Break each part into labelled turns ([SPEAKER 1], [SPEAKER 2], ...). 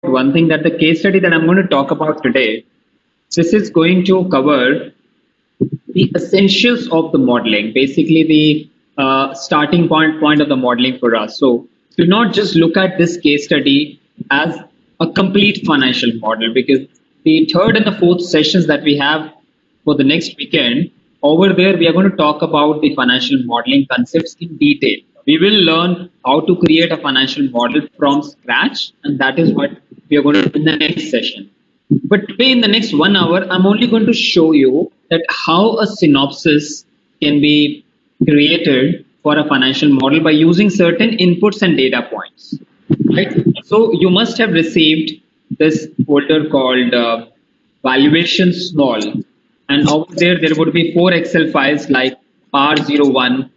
[SPEAKER 1] one thing, that the case study that I'm going to talk about today, this is going to cover the essentials of the modeling, basically the starting point of the modeling for us. So do not just look at this case study as a complete financial model, because the third and the fourth sessions that we have for the next weekend, over there we are going to talk about the financial modeling concepts in detail. We will learn how to create a financial model from scratch, and that is what we are going to do in the next session. But today, in the next 1 hour, I'm only going to show you that how a synopsis can be created for a financial model by using certain inputs and data points. Right? So you must have received this folder called valuation small, and over there would be 4 Excel files like PAR01,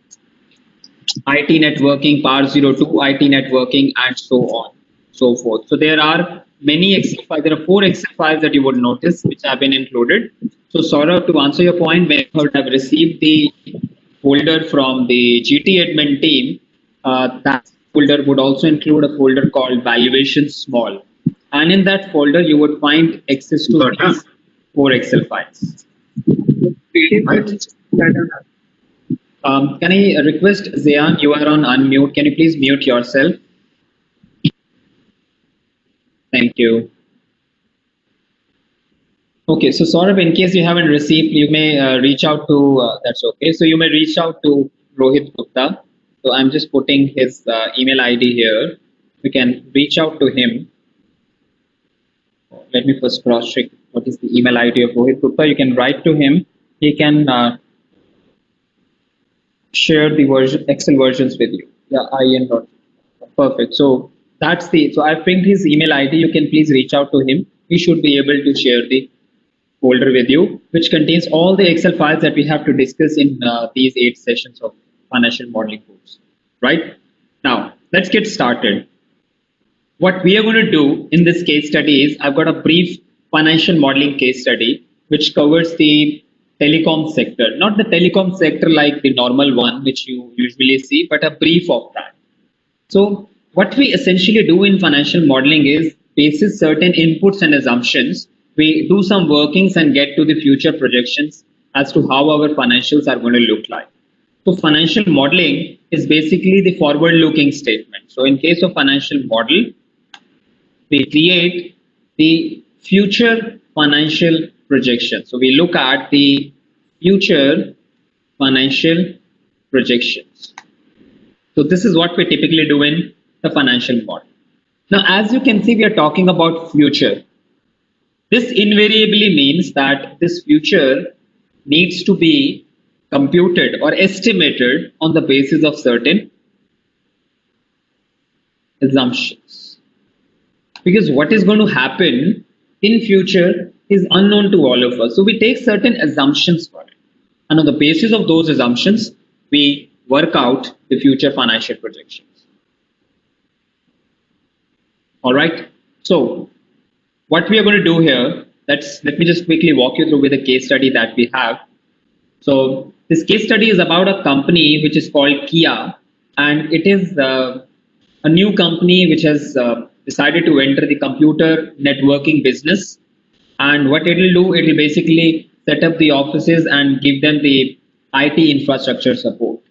[SPEAKER 1] IT networking, PAR02, IT networking, and so on, so forth. So there are many Excel files. There are 4 Excel files that you would notice which have been included. So Saurabh, to answer your point, when you have received the folder from the GT admin team, that folder would also include a folder called valuation small. And in that folder, you would find access to these 4 Excel files. Can I request Zayan, you are on unmute. Can you please mute yourself? Thank you. Okay, so Saurabh, in case you haven't received, you may reach out to, that's okay. So you may reach out to Rohit Gupta. So I'm just putting his email ID here. You can reach out to him. Let me first cross check what is the email ID of Rohit Gupta. You can write to him. He can share the Excel versions with you. Yeah, IN dot. Perfect. So that's the, so I've pinged his email ID. You can please reach out to him. He should be able to share the folder with you, which contains all the Excel files that we have to discuss in these 8 sessions of financial modeling course. Right? Now, let's get started. What we are going to do in this case study is, I've got a brief financial modeling case study which covers the telecom sector, not the telecom sector like the normal one which you usually see, but a brief of that. So what we essentially do in financial modeling is, basis certain inputs and assumptions, we do some workings and get to the future projections as to how our financials are going to look like. So financial modeling is basically the forward looking statement. So in case of financial model, we create the future financial projection. So we look at the future financial projections. So this is what we typically do in the financial model. Now, as you can see, we are talking about future. This invariably means that this future needs to be computed or estimated on the basis of certain assumptions. Because what is going to happen in future is unknown to all of us. So we take certain assumptions for it. And on the basis of those assumptions, we work out the future financial projections. All right. So what we are going to do here, let me just quickly walk you through with a case study that we have. So this case study is about a company which is called Kia, and it is a new company which has decided to enter the computer networking business. And what it will do, it will basically set up the offices and give them the IT infrastructure support.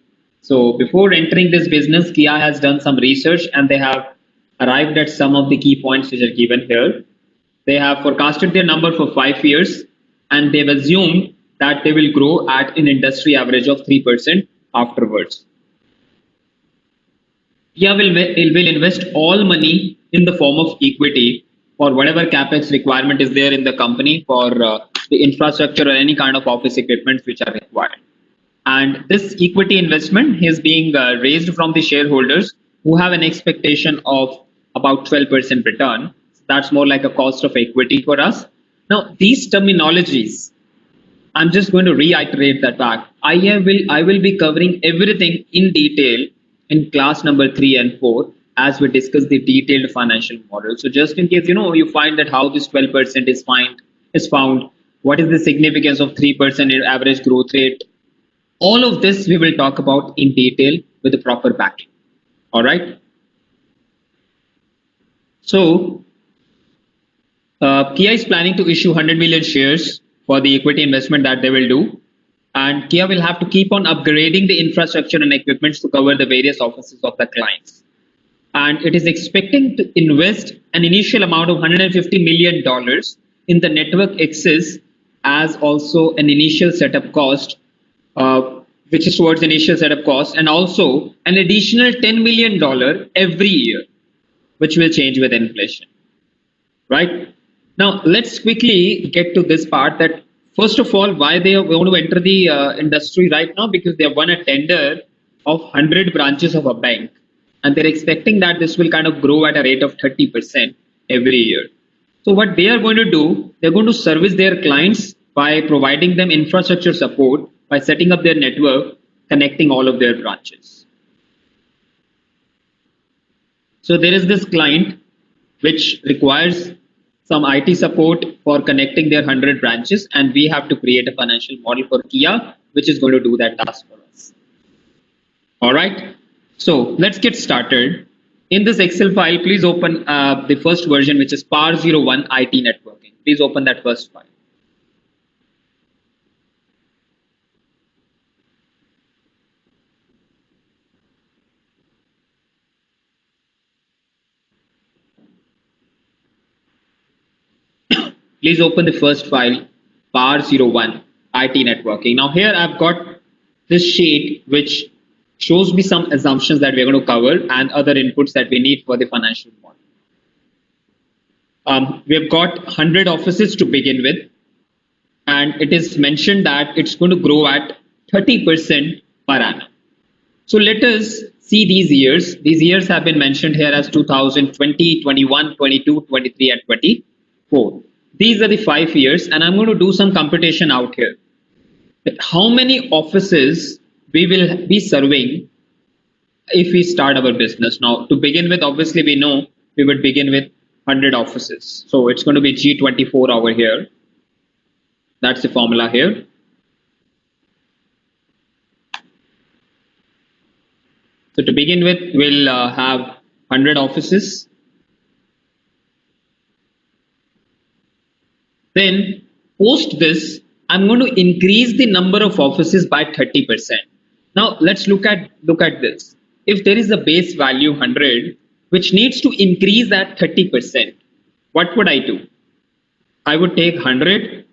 [SPEAKER 1] So before entering this business, Kia has done some research and they have arrived at some of the key points which are given here. They have forecasted their number for 5 years, and they've assumed that they will grow at an industry average of 3% afterwards. Kia will invest all money in the form of equity for whatever capex requirement is there in the company for the infrastructure or any kind of office equipment which are required. And this equity investment is being raised from the shareholders who have an expectation of about 12% return. That's more like a cost of equity for us. Now, these terminologies, I'm just going to reiterate that back. I will be covering everything in detail in class number 3 and 4 as we discuss the detailed financial model. So just in case you find that how this 12% is found, what is the significance of 3% average growth rate, all of this we will talk about in detail with the proper backing. All right. So Kia is planning to issue 100 million shares for the equity investment that they will do. And Kia will have to keep on upgrading the infrastructure and equipment to cover the various offices of the clients. And it is expecting to invest an initial amount of $150 million in the network access as also an initial setup cost, which is towards initial setup cost, and also an additional $10 million every year, which will change with inflation. Right? Now, let's quickly get to this part that first of all, why they want to enter the industry right now, because they have won a tender of 100 branches of a bank. And they're expecting that this will kind of grow at a rate of 30% every year. So what they are going to do, they're going to service their clients by providing them infrastructure support, by setting up their network, connecting all of their branches. So there is this client which requires some IT support for connecting their 100 branches, and we have to create a financial model for Kia, which is going to do that task for us. All right. So let's get started. In this Excel file, please open the first version, which is PAR01 IT networking. Please open that first file. Please open the first file, PAR01 IT networking. Now here I've got this sheet which shows me some assumptions that we're going to cover and other inputs that we need for the financial model. We've got 100 offices to begin with, and it is mentioned that it's going to grow at 30% per annum. So let us see these years. These years have been mentioned here as 2020, 21, 22, 23, and 24. These are the 5 years, and I'm going to do some computation out here. How many offices we will be serving if we start our business. Now, to begin with, obviously, we know we would begin with 100 offices. So it's going to be G24 over here. That's the formula here. So to begin with, we'll have 100 offices. Then post this, I'm going to increase the number of offices by 30%. Now let's look at this. If there is a base value 100, which needs to increase at 30%, what would I do? I would take 100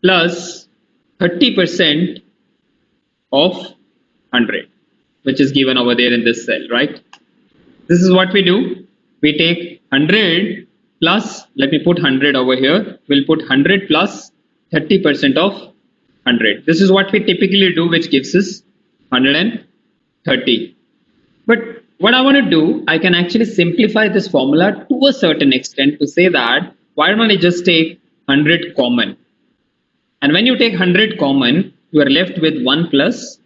[SPEAKER 1] plus 30% of 100, which is given over there in this cell, right? This is what we do. We take 100 plus, let me put 100 over here. We'll put 100 plus 30% of 100. This is what we typically do, which gives us 130. But what I want to do, I can actually simplify this formula to a certain extent to say that why don't I just take 100 common? And when you take 100 common, you are left with 1 plus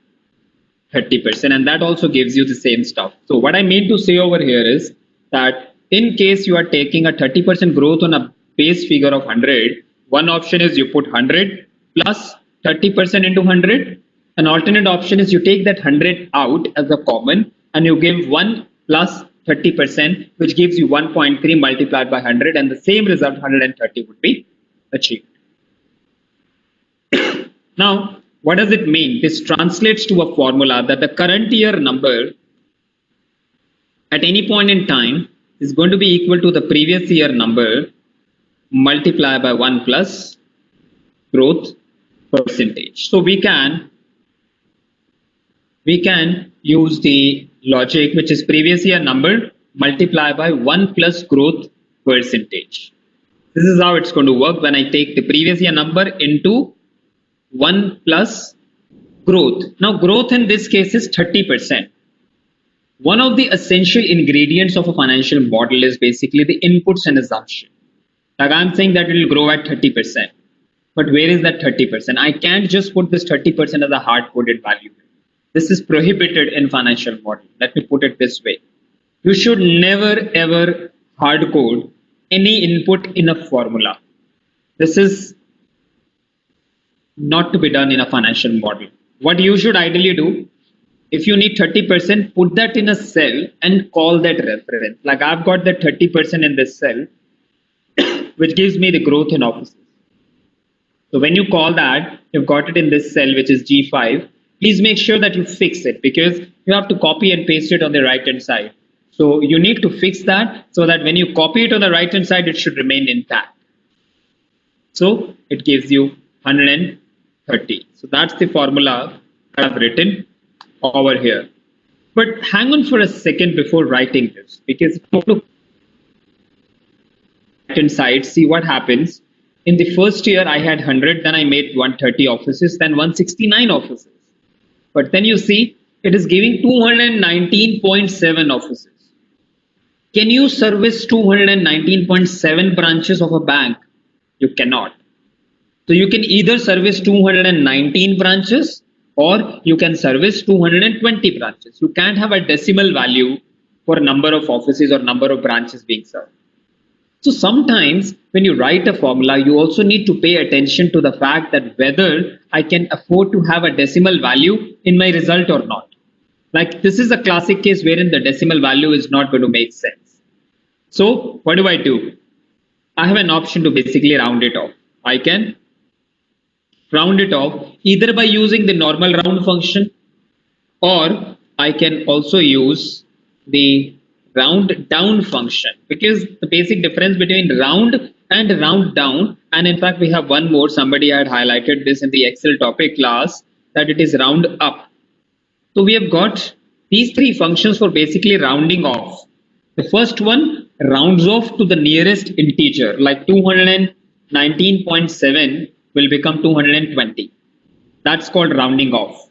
[SPEAKER 1] 30%, and that also gives you the same stuff. So what I mean to say over here is that in case you are taking a 30% growth on a base figure of 100, one option is you put 100 plus 30% into 100. An alternate option is you take that 100 out as a common and you give 1 plus 30%, which gives you 1.3 multiplied by 100, and the same result 130 would be achieved. Now, what does it mean? This translates to a formula that the current year number at any point in time is going to be equal to the previous year number multiplied by 1 plus growth percentage. So we can use the logic, which is previous year number multiplied by 1 plus growth percentage. This is how it's going to work when I take the previous year number into 1 plus growth. Now growth in this case is 30%. One of the essential ingredients of a financial model is basically the inputs and assumption. Like I'm saying that it will grow at 30%. But where is that 30%? I can't just put this 30% as a hard-coded value. This is prohibited in financial model. Let me put it this way. You should never ever hard code any input in a formula. This is not to be done in a financial model. What you should ideally do, if you need 30%, put that in a cell and call that reference. Like I've got that 30% in this cell, which gives me the growth in offices. So when you call that, you've got it in this cell, which is G5. Please make sure that you fix it because you have to copy and paste it on the right hand side. So you need to fix that so that when you copy it on the right hand side, it should remain intact. So it gives you 130. So that's the formula that I've written over here. But hang on for a second before writing this, because if you look right hand side, see what happens. In the first year, I had 100, then I made 130 offices, then 169 offices. But then you see, it is giving 219.7 offices. Can you service 219.7 branches of a bank? You cannot. So you can either service 219 branches or you can service 220 branches. You can't have a decimal value for number of offices or number of branches being served. So sometimes when you write a formula, you also need to pay attention to the fact that whether I can afford to have a decimal value in my result or not. Like this is a classic case wherein the decimal value is not going to make sense. So what do? I have an option to basically round it off. I can round it off either by using the normal round function, or I can also use the round down function, because the basic difference between round and round down, and in fact we have one more, somebody had highlighted this in the Excel topic class, that it is round up. So we have got these three functions for basically rounding off. The first one rounds off to the nearest integer, like 219.7 will become 220. That's called rounding off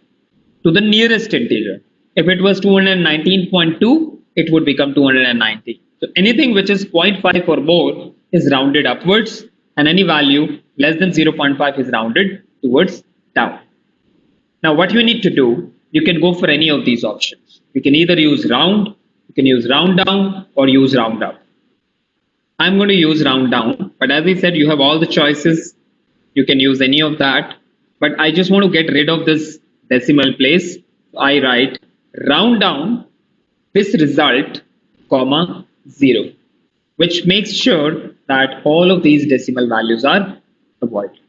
[SPEAKER 1] to the nearest integer. If it was 219.2, it would become 290. So anything which is 0.5 or more is rounded upwards, and any value less than 0.5 is rounded towards down. Now what you need to do, you can go for any of these options. You can either use round, you can use round down, or use round up. I'm going to use round down, but as I said, you have all the choices. You can use any of that, but I just want to get rid of this decimal place. I write round down this result, comma 0, which makes sure that all of these decimal values are avoided.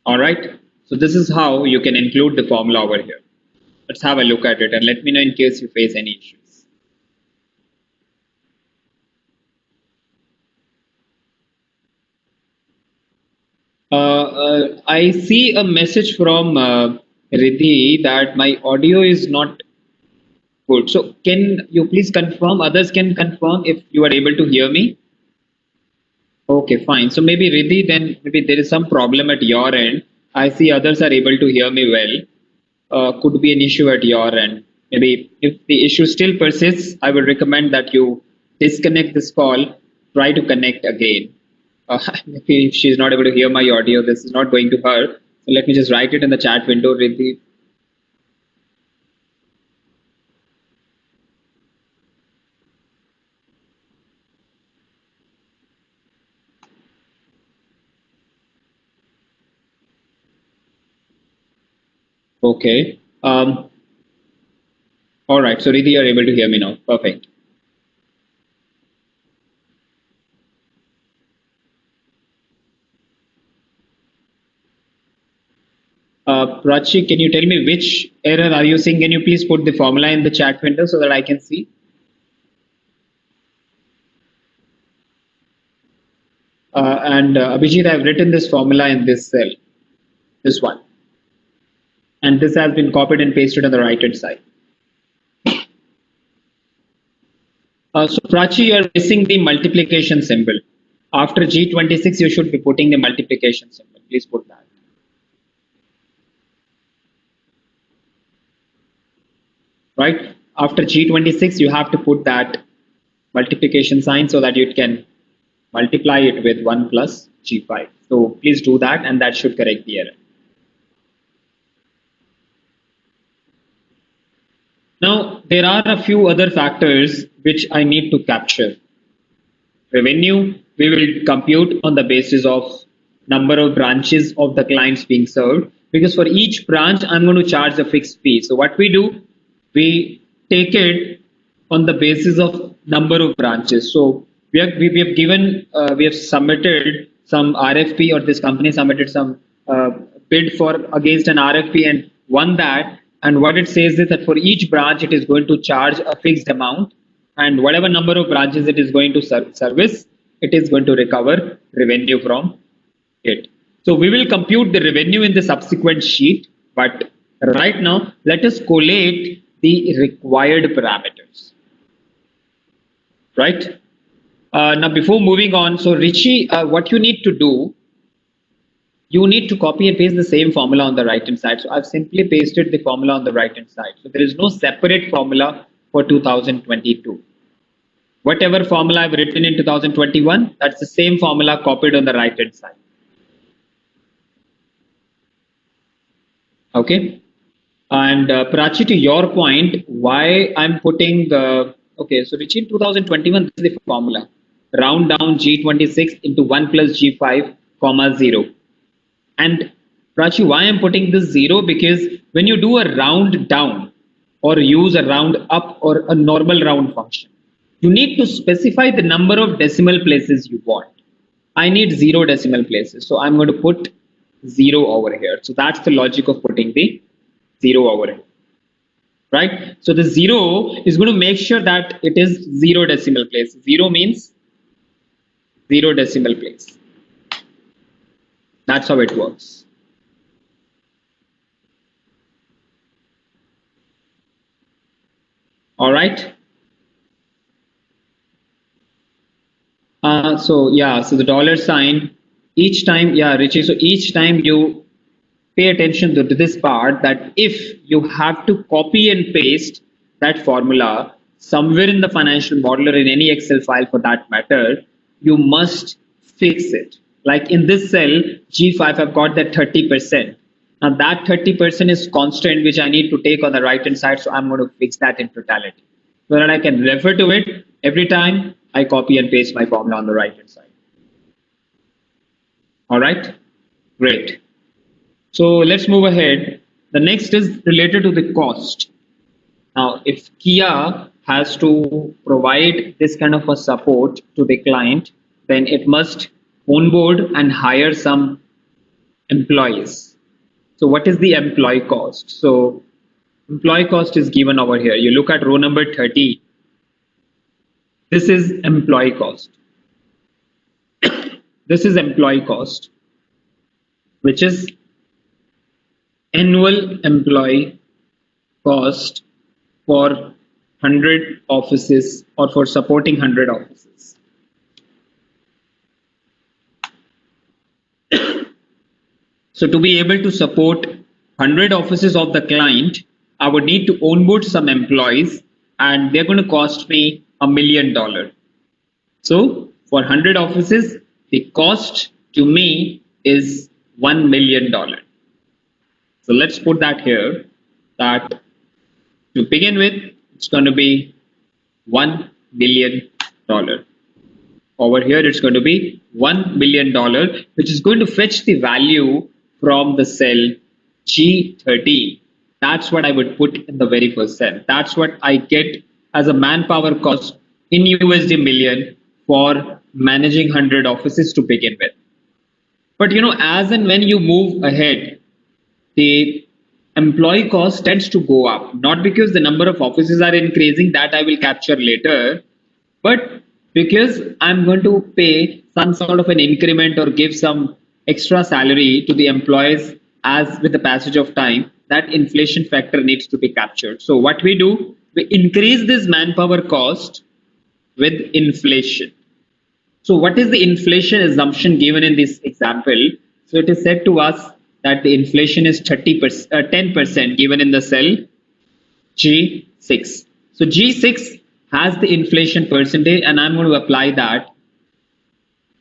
[SPEAKER 1] All right, so this is how you can include the formula over here. Let's have a look at it and let me know in case you face any issues. I see a message from Riddhi that my audio is not good. So can you please confirm, others can confirm if you are able to hear me? Okay, fine. So maybe Riddhi, then maybe there is some problem at your end. I see others are able to hear me well. Could be an issue at your end. Maybe if the issue still persists, I would recommend that you disconnect this call, try to connect again. If she's not able to hear my audio, this is not going to her. So let me just write it in the chat window, Riddhi. Okay. All right. So Riddhi, you're able to hear me now. Perfect. Prachi, can you tell me which error are you seeing? Can you please put the formula in the chat window so that I can see? And Abhijit, I've written this formula in this cell, this one. And this has been copied and pasted on the right hand side. So Prachi, you are missing the multiplication symbol. After G26, you should be putting the multiplication symbol. Please put that. Right? After G26, you have to put that multiplication sign so that you can multiply it with 1 plus G5. So please do that, and that should correct the error. Now, there are a few other factors which I need to capture. Revenue, we will compute on the basis of number of branches of the clients being served, because for each branch, I'm going to charge a fixed fee. So what we do, we take it on the basis of number of branches. So we have given we have submitted some RFP, or this company submitted some bid for against an RFP and won that. And what it says is that for each branch it is going to charge a fixed amount, and whatever number of branches it is going to service, it is going to recover revenue from it. So we will compute the revenue in the subsequent sheet, but right now let us collate the required parameters, right? Now before moving on, so Richie, what you need to do, you need to copy and paste the same formula on the right hand side. So I've simply pasted the formula on the right hand side. So there is no separate formula for 2022. Whatever formula I've written in 2021, that's the same formula copied on the right hand side. Okay. And Prachi, to your point, why I'm putting the, okay, so Richie, in 2021, this is the formula. Round down G26 into 1 plus G5, comma 0. And Prachi, why I'm putting this 0? Because when you do a round down or use a round up or a normal round function, you need to specify the number of decimal places you want. I need 0 decimal places. So I'm going to put 0 over here. So that's the logic of putting the 0 over here. Right? So the 0 is going to make sure that it is 0 decimal place. 0 means 0 decimal place. That's how it works. All right. So yeah, so the dollar sign, each time, yeah, Richie, so each time you pay attention to this part, that if you have to copy and paste that formula somewhere in the financial model or in any Excel file for that matter, you must fix it. Like in this cell, G5, I've got that 30%. Now that 30% is constant, which I need to take on the right hand side. So I'm going to fix that in totality so that I can refer to it every time I copy and paste my formula on the right hand side. All right, great. So let's move ahead. The next is related to the cost. Now, if Kia has to provide this kind of a support to the client, then it must onboard and hire some employees. So what is the employee cost? So employee cost is given over here. You look at row number 30. This is employee cost. This is employee cost, which is annual employee cost for 100 offices or for supporting 100 offices. So to be able to support 100 offices of the client, I would need to onboard some employees, and they're going to cost me $1 million. So for 100 offices, the cost to me is $1 million. So let's put that here, that to begin with, it's going to be $1 million. Over here, it's going to be $1 million, which is going to fetch the value from the cell G13. That's what I would put in the very first cell. That's what I get as a manpower cost in USD million for managing 100 offices to begin with. But you know, as and when you move ahead, the employee cost tends to go up, not because the number of offices are increasing, that I will capture later, but because I'm going to pay some sort of an increment or give some extra salary to the employees as with the passage of time, that inflation factor needs to be captured. So what we do, we increase this manpower cost with inflation. So what is the inflation assumption given in this example? So it is said to us that the inflation is 10% given in the cell G6. So G6 has the inflation percentage, and I'm going to apply that.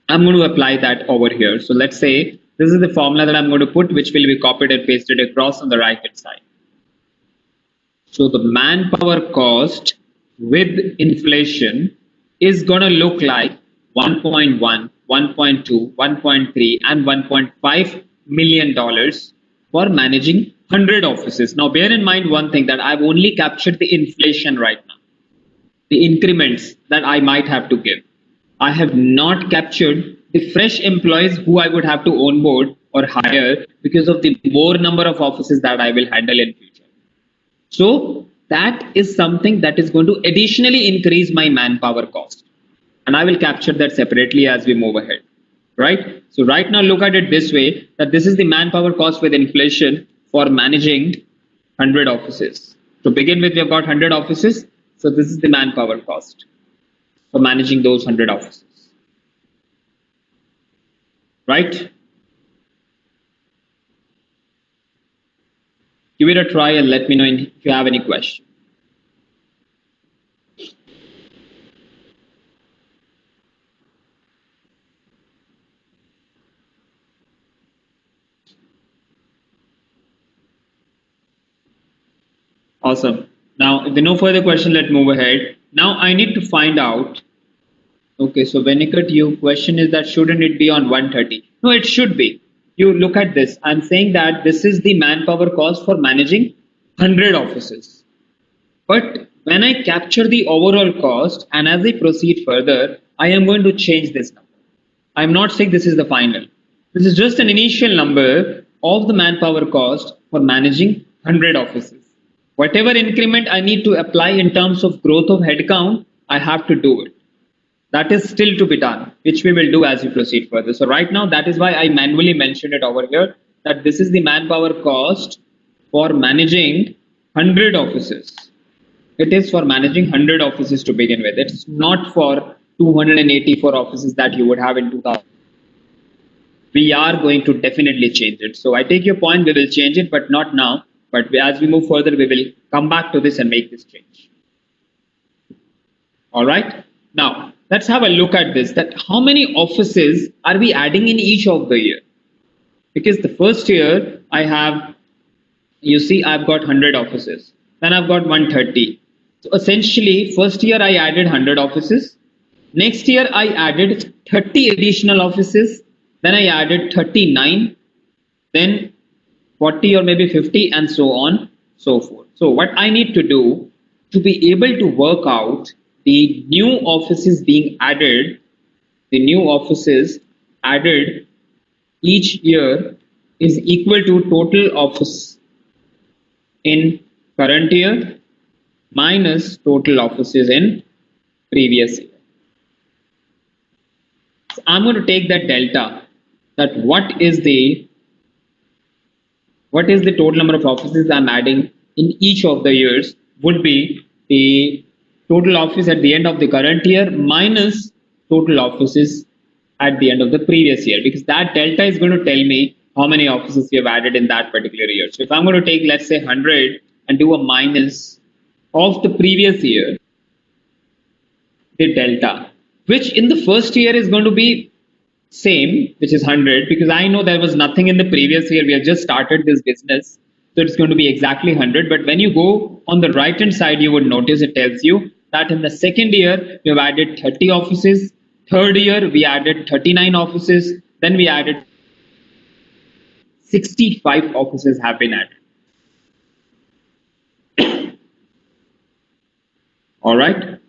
[SPEAKER 1] I'm going to apply that over here. So let's say this is the formula that I'm going to put, which will be copied and pasted across on the right hand side. So the manpower cost with inflation is going to look like 1.1, 1.2, 1.3, and $1.5 million for managing 100 offices. Now, bear in mind one thing, that I've only captured the inflation right now. the increments that I might have to give. I have not captured the fresh employees who I would have to onboard or hire because of the more number of offices that I will handle in future. So that is something that is going to additionally increase my manpower cost. And I will capture that separately as we move ahead. Right? So right now look at it this way, that this is the manpower cost with inflation for managing 100 offices. To begin with, we have got 100 offices. So this is the manpower cost for managing those 100 offices. Right? Give it a try and let me know if you have any question. Awesome. Now, if there are no further question, let's move ahead. Now, I need to find out. Okay, so Venikit, your question is that shouldn't it be on 130? No, it should be. You look at this. I'm saying that this is the manpower cost for managing 100 offices. But when I capture the overall cost and as I proceed further, I am going to change this number. I'm not saying this is the final. This is just an initial number of the manpower cost for managing 100 offices. Whatever increment I need to apply in terms of growth of headcount, I have to do it. That is still to be done, which we will do as we proceed further. So right now, that is why I manually mentioned it over here, that this is the manpower cost for managing 100 offices. It is for managing 100 offices to begin with. It's not for 284 offices that you would have in 2000. We are going to definitely change it. So I take your point, we will change it, but not now. But as we move further, we will come back to this and make this change. All right. Now, let's have a look at this, that how many offices are we adding in each of the year? Because the first year I have, you see, I've got 100 offices. Then I've got 130. So essentially, first year I added 100 offices. Next year I added 30 additional offices. Then I added 39. Then 40 or maybe 50 and so on, so forth. So what I need to do to be able to work out the new offices being added, the new offices added each year is equal to total office in current year minus total offices in previous year. So I'm going to take that delta, that what is the total number of offices I'm adding in each of the years would be the total office at the end of the current year minus total offices at the end of the previous year, because that delta is going to tell me how many offices you have added in that particular year. So if I'm going to take, let's say, 100 and do a minus of the previous year, the delta, which in the first year is going to be same, which is 100, because I know there was nothing in the previous year. We have just started this business. So it's going to be exactly 100. But when you go on the right hand side, you would notice it tells you that in the second year, we have added 30 offices. Third year, we added 39 offices. Then we added 65 offices have been added. All right.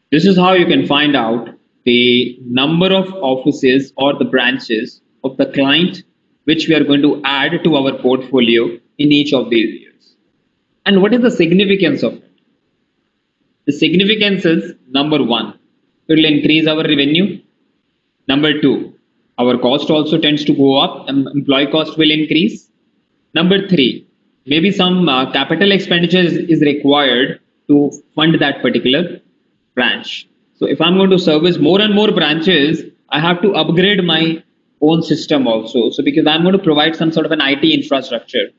[SPEAKER 1] This is how you can find out the number of offices or the branches of the client which we are going to add to our portfolio in each of these years. And what is the significance of it? The significance is, number one, it will increase our revenue. Number two, our cost also tends to go up, and employee cost will increase. Number three, maybe some capital expenditure is required to fund that particular branch. So if I'm going to service more and more branches, I have to upgrade my own system also. So because I'm going to provide some sort of an IT infrastructure.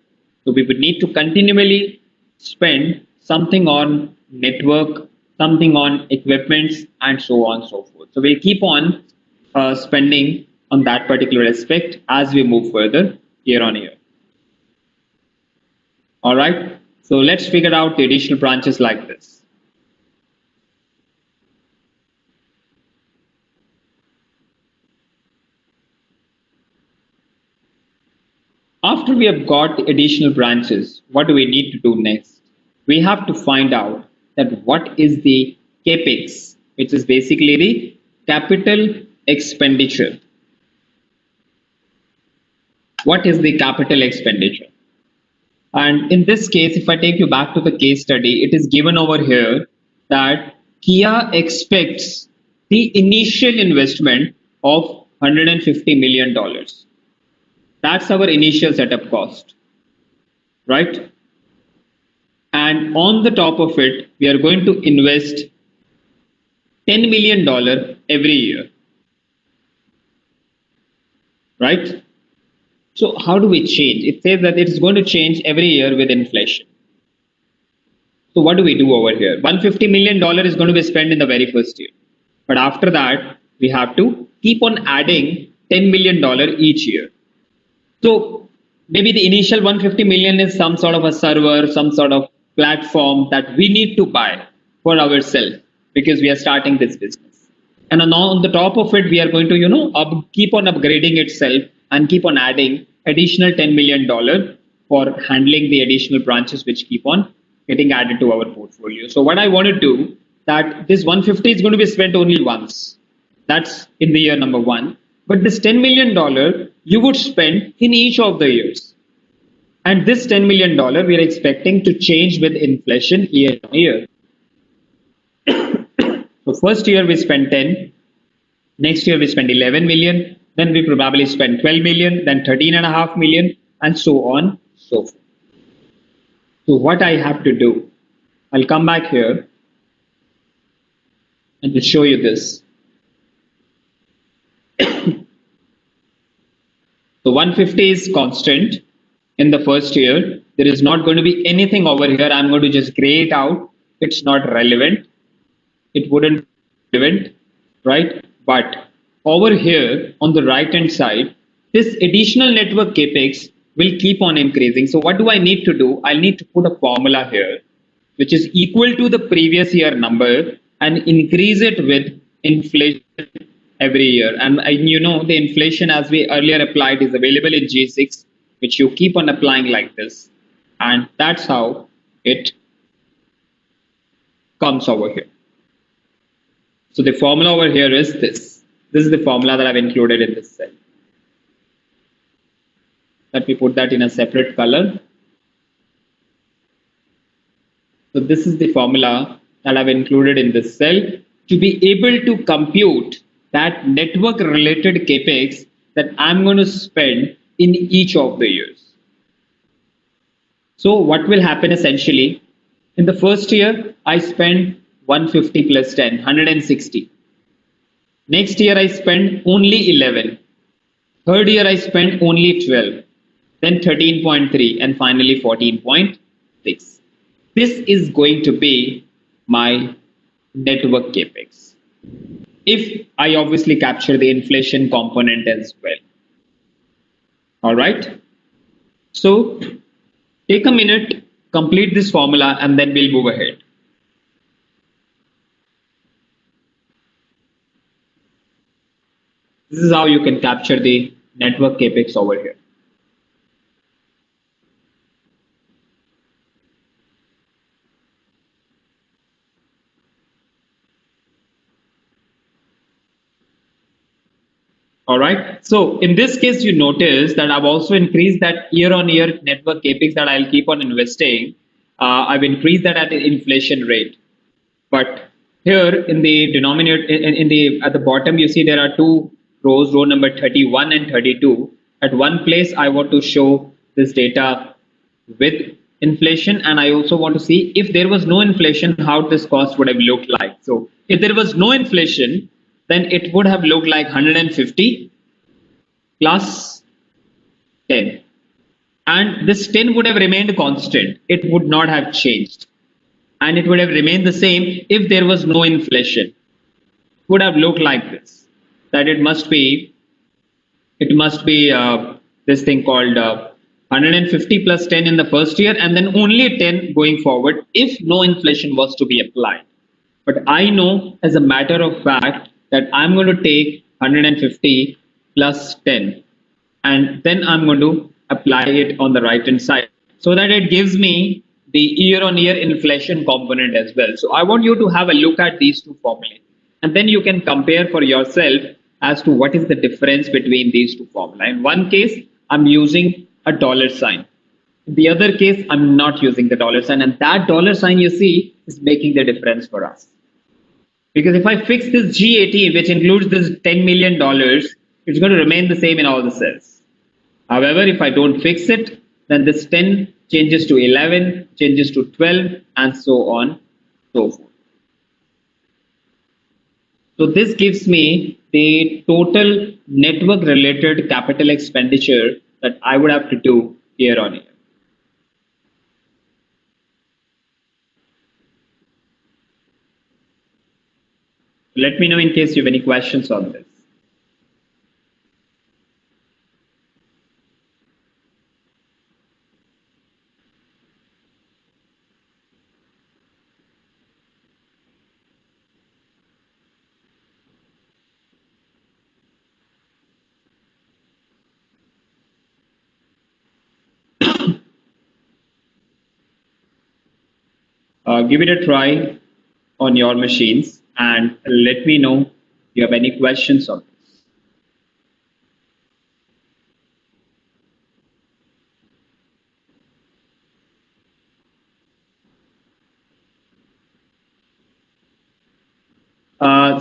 [SPEAKER 1] So we would need to continually spend something on network, something on equipments, and so on and so forth. So we'll keep on spending on that particular aspect as we move further year on year. All right. So let's figure out the additional branches like this. After we have got the additional branches, what do we need to do next? We have to find out that what is the capex, which is basically the capital expenditure. What is the capital expenditure? And in this case, if I take you back to the case study, it is given over here that Kia expects the initial investment of $150 million. That's our initial setup cost, right? And on the top of it, we are going to invest $10 million every year, right? So how do we change? It says that it's going to change every year with inflation. So what do we do over here? $150 million is going to be spent in the very first year. But after that, we have to keep on adding $10 million each year. So maybe the initial 150 million is some sort of a server, some sort of platform that we need to buy for ourselves because we are starting this business. And on the top of it, we are going to, keep on upgrading itself and keep on adding additional $10 million for handling the additional branches which keep on getting added to our portfolio. So what I want to do that this 150 is going to be spent only once. That's in the year number one. But this $10 million you would spend in each of the years. And this $10 million we are expecting to change with inflation year on year. So first year we spend 10, next year we spend 11 million, then we probably spend 12 million, then 13.5 million, and so on, so forth. So what I have to do, I'll come back here and to show you this. So 150 is constant in the first year. There is not going to be anything over here. I'm going to just gray it out. It's not relevant. It wouldn't be relevant, right? But over here on the right hand side, this additional network capex will keep on increasing. So what do I need to do? I'll need to put a formula here, which is equal to the previous year number and increase it with inflation every year. And the inflation as we earlier applied is available in G6, which you keep on applying like this. And that's how it comes over here. So the formula over here is this. This is the formula that I've included in this cell. Let me put that in a separate color. So this is the formula that I've included in this cell to be able to compute that network related capex that I'm going to spend in each of the years. So what will happen essentially, in the first year, I spend 150 plus 10, 160. Next year, I spend only 11. Third year, I spend only 12. Then 13.3 and finally 14.6. This is going to be my network capex, if I obviously capture the inflation component as well. All right. So take a minute, complete this formula, and then we'll move ahead. This is how you can capture the network capex over here. All right. So in this case, you notice that I've also increased that year-on-year network capex that I'll keep on investing. I've increased that at the inflation rate. But here in the denominator, at the bottom, you see there are two rows, row number 31 and 32. At one place, I want to show this data with inflation, and I also want to see if there was no inflation, how this cost would have looked like. So if there was no inflation, then it would have looked like 150 plus 10. And this 10 would have remained constant. It would not have changed. And it would have remained the same if there was no inflation. It would have looked like this. That it must be this thing called 150 plus 10 in the first year, and then only 10 going forward if no inflation was to be applied. But I know as a matter of fact that I'm going to take 150 plus 10, and then I'm going to apply it on the right hand side so that it gives me the year-on-year inflation component as well. So I want you to have a look at these two formulae, and then you can compare for yourself as to what is the difference between these two formula. In one case, I'm using a dollar sign. In the other case, I'm not using the dollar sign, and that dollar sign you see is making the difference for us. Because if I fix this G18, which includes this $10 million, it's going to remain the same in all the cells. However, if I don't fix it, then this 10 changes to 11, changes to 12, and so on, so forth. So this gives me the total network related capital expenditure that I would have to do year on year. Let me know in case you have any questions on this. Give it a try on your machines and let me know if you have any questions on this.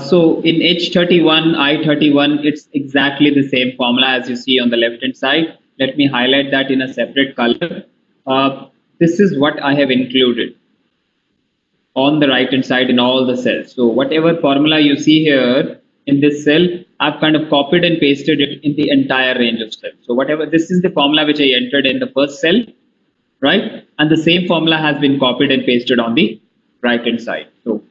[SPEAKER 1] So in H31, I31, it's exactly the same formula as you see on the left hand side. Let me highlight that in a separate color. This is what I have included on the right hand side in all the cells. So whatever formula you see here in this cell, I've kind of copied and pasted it in the entire range of cells. So whatever, this is the formula which I entered in the first cell, right? And the same formula has been copied and pasted on the right hand side. So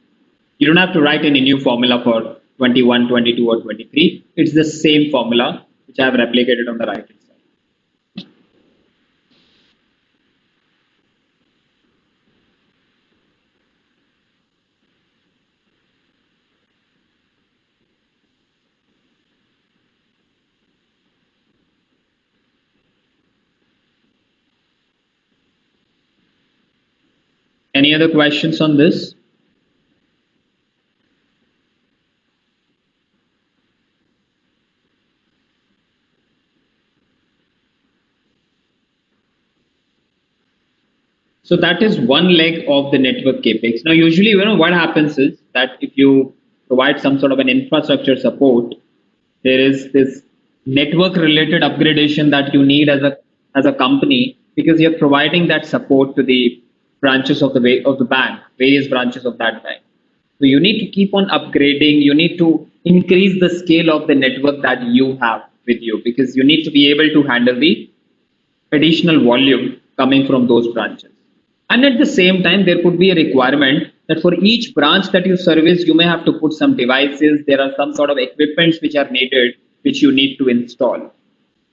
[SPEAKER 1] you don't have to write any new formula for 21, 22 or 23. It's the same formula which I have replicated on the right hand side. Any other questions on this? So that is one leg of the network capex. Now, usually, what happens is that if you provide some sort of an infrastructure support, there is this network related upgradation that you need as a company, because you're providing that support to the branches of the bank, various branches of that bank. So you need to keep on upgrading. You need to increase the scale of the network that you have with you, because you need to be able to handle the additional volume coming from those branches. And at the same time, there could be a requirement that for each branch that you service, you may have to put some devices. There are some sort of equipments which are needed, which you need to install,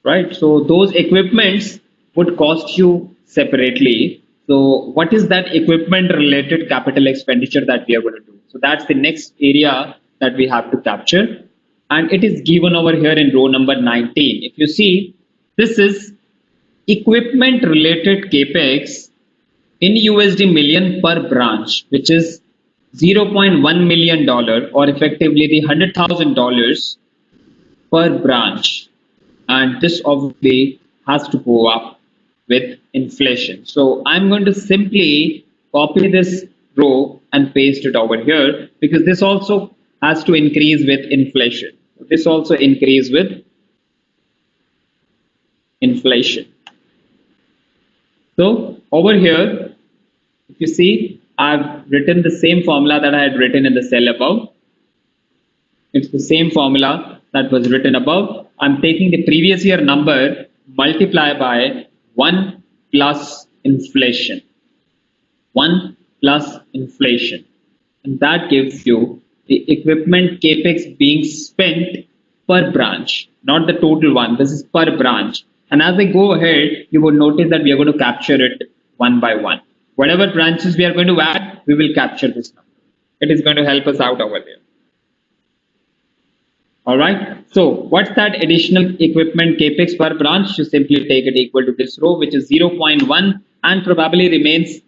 [SPEAKER 1] right? So those equipments would cost you separately. So what is that equipment related capital expenditure that we are going to do? So that's the next area that we have to capture. And it is given over here in row number 19. If you see, this is equipment related capex in USD million per branch, which is $0.1 million, or effectively the $100,000 per branch. And this obviously has to go up with inflation. So I'm going to simply copy this row and paste it over here, because this also has to increase with inflation. This also increase with inflation. So over here, if you see, I've written the same formula that I had written in the cell above. It's the same formula that was written above. I'm taking the previous year number, multiply by 1 plus inflation. 1 plus inflation. And that gives you the equipment capex being spent per branch, not the total one. This is per branch. And as I go ahead, you will notice that we are going to capture it one by one. Whatever branches we are going to add, we will capture this number. It is going to help us out over there. All right. So what's that additional equipment capex per branch? You simply take it equal to this row, which is 0.1 and probably remains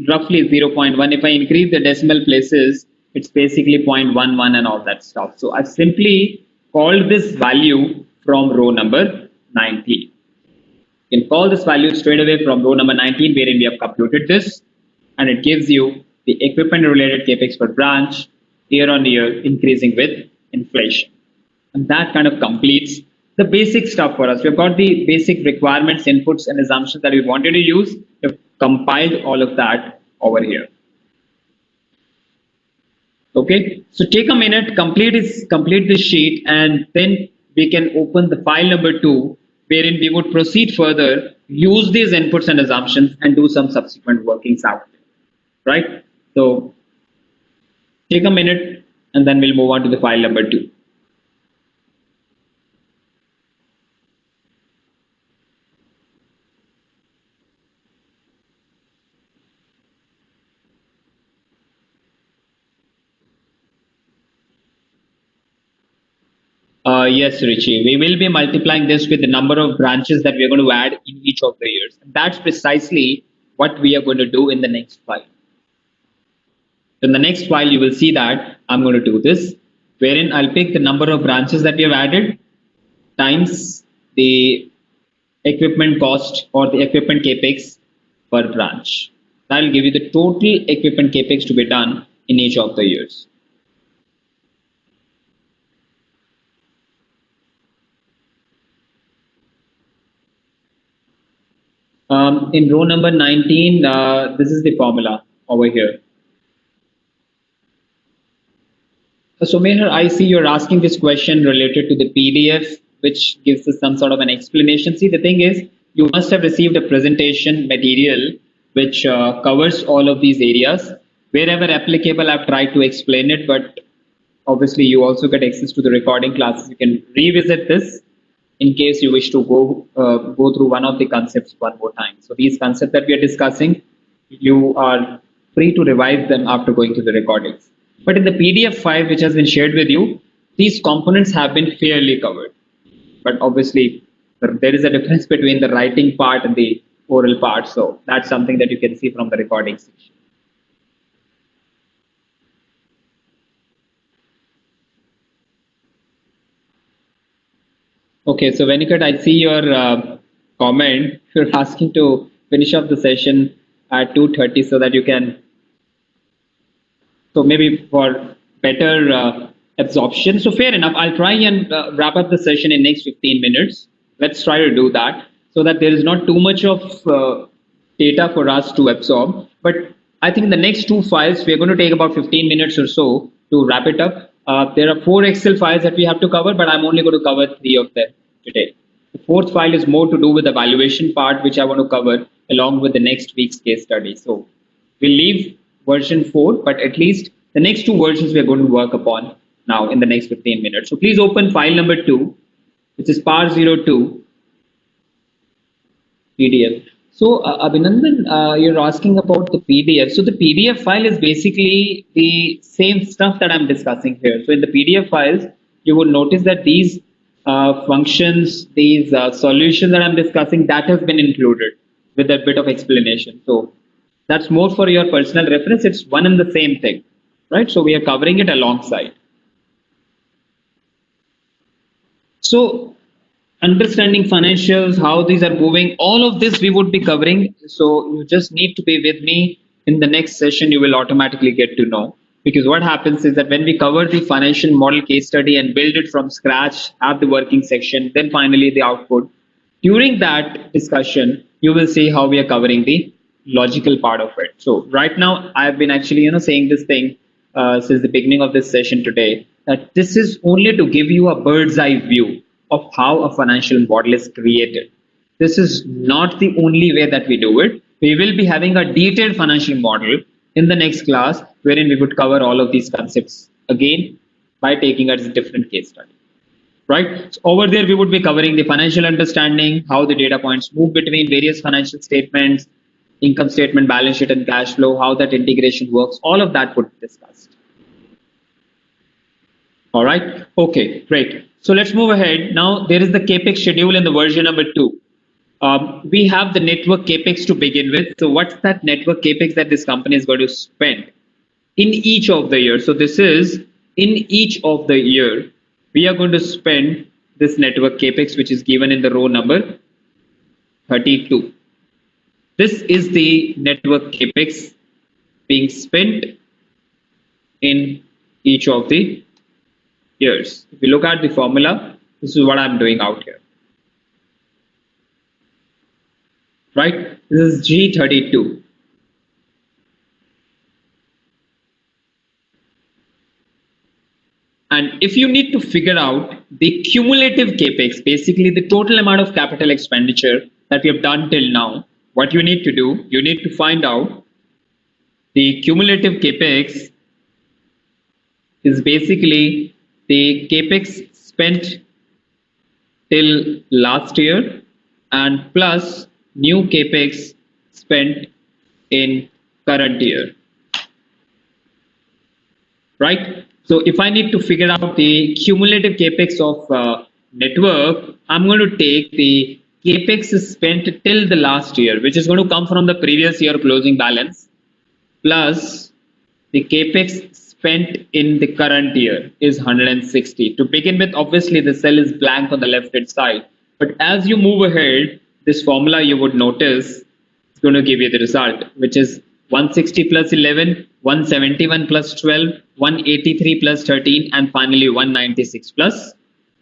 [SPEAKER 1] roughly 0.1. If I increase the decimal places, it's basically 0.11 and all that stuff. So I've simply called this value from row number 19. You can call this value straight away from row number 19, wherein we have computed this, and it gives you the equipment related capex per branch year on year increasing with inflation. And that kind of completes the basic stuff for us. We've got the basic requirements, inputs, and assumptions that we wanted to use. We've compiled all of that over here. Okay, so take a minute, complete this sheet, and then we can open the file number 2, wherein we would proceed further, use these inputs and assumptions, and do some subsequent workings out. Right? So take a minute, and then we'll move on to the file number 2. Yes, Richie. We will be multiplying this with the number of branches that we are going to add in each of the years. That's precisely what we are going to do in the next file. In the next file, you will see that I'm going to do this, wherein I'll pick the number of branches that we have added times the equipment cost or the equipment capex per branch. That will give you the total equipment capex to be done in each of the years. In row number 19, this is the formula over here. So Meher, I see you're asking this question related to the PDF, which gives us some sort of an explanation. See, the thing is, you must have received a presentation material which covers all of these areas. Wherever applicable, I've tried to explain it, but obviously you also get access to the recording classes. You can revisit this in case you wish to go through one of the concepts one more time. So these concepts that we are discussing, you are free to revise them after going through the recordings. But in the PDF file which has been shared with you, these components have been fairly covered. But obviously, there is a difference between the writing part and the oral part. So that's something that you can see from the recording section. Okay, so Venikat, I see your comment. You're asking to finish up the session at 2:30 so that you can. So maybe for better absorption. So fair enough. I'll try and wrap up the session in next 15 minutes. Let's try to do that so that there is not too much of data for us to absorb. But I think in the next 2 files, we're going to take about 15 minutes or so to wrap it up. There are 4 Excel files that we have to cover, but I'm only going to cover 3 of them today. The 4th file is more to do with the valuation part, which I want to cover along with the next week's case study. So we'll leave version 4, but at least the next 2 versions we are going to work upon now in the next 15 minutes. So please open file number 2, which is PAR02 PDF. So Abhinandan, you're asking about the PDF. So the PDF file is basically the same stuff that I'm discussing here. So in the PDF files, you will notice that these functions, these solutions that I'm discussing, that has been included with a bit of explanation. So that's more for your personal reference. It's one and the same thing, right? So we are covering it alongside. So understanding financials, how these are moving, all of this we would be covering. So you just need to be with me in the next session. You will automatically get to know, because what happens is that when we cover the financial model case study and build it from scratch, have the working section, then finally the output, during that discussion, you will see how we are covering the logical part of it. So right now, I've been actually, saying this thing since the beginning of this session today, that this is only to give you a bird's eye view of how a financial model is created. This is not the only way that we do it. We will be having a detailed financial model in the next class, wherein we would cover all of these concepts again by taking a different case study. Right? So over there, we would be covering the financial understanding, how the data points move between various financial statements, income statement, balance sheet, and cash flow, how that integration works. All of that would be discussed. All right. Okay, great. So let's move ahead. Now there is the CAPEX schedule in the version number 2. We have the network capex to begin with. So what's that network capex that this company is going to spend in each of the year? So this is in each of the year, we are going to spend this network capex, which is given in the row number 32. This is the network capex being spent in each of the years. If you look at the formula, this is what I'm doing out here. Right? This is G32. And if you need to figure out the cumulative capex, basically the total amount of capital expenditure that we have done till now, what you need to do, you need to find out the cumulative capex is basically the capex spent till last year and plus new capex spent in current year. Right? So if I need to figure out the cumulative capex of network, I'm going to take the capex spent till the last year, which is going to come from the previous year closing balance, plus the capex spent in the current year is 160. To begin with, obviously the cell is blank on the left hand side, but as you move ahead, this formula you would notice is going to give you the result, which is 160 plus 11, 171 plus 12, 183 plus 13, and finally 196 plus